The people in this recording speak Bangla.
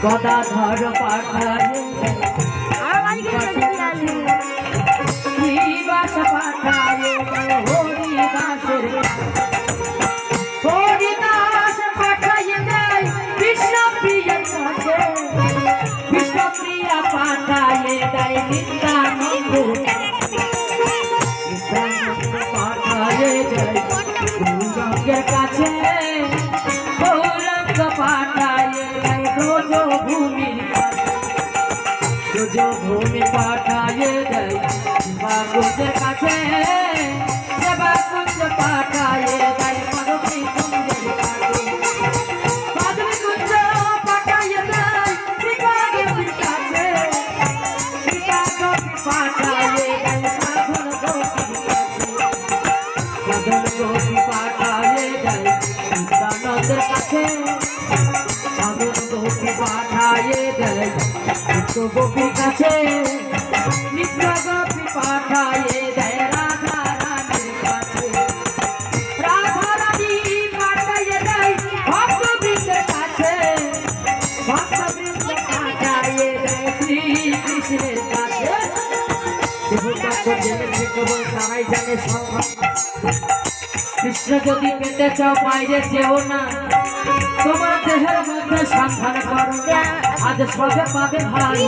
গদাধর পাঠায় শ্রীবাস পাঠায় হরিদাসের হরিদাস পাঠায় দেয় বিষ্ণুপ্রিয়ার কাছে বিষ্ণুপ্রিয়া পাঠায় দেয় নিত্যানন্দের পাঠায় দেয় গৌরাঙ্গের কাছে গৌরাঙ্গ পাঠায় দেয় ব্রজভূমির কাছে ব্রজভূমি পাঠায় দেয় শিবাকুঞ্জের কাছে শিবাকুঞ্জ পাঠায় দেয় মাধবী কুঞ্জের কাছে মাধবী কুঞ্জ পাঠায় দেয় শিবাকুঞ্জের কাছে শিবাকুঞ্জ পাঠায় দেয় সাধন গোপীর কাছে সাধন গোপী পাঠায় দেয় নিত্যানন্দের কাছে সাধন গোপী পাঠায় দেয় নিত্য গোপীর কাছে নিত্য গোপী পাঠায় দেয় রাধা রানীর কাছে রাধা রানী পাঠায় দেয় ভক্তবৃন্দের কাছে ভক্তবৃন্দ পাঠায় দেয় শ্রীকৃষ্ণের কাছে তারাই জানে কৃষ্ণ যদি পেতে চাও বাইরে যেও না তোমার দেহের মধ্যে সাবধান করো আজ সবে পাবে ভালো।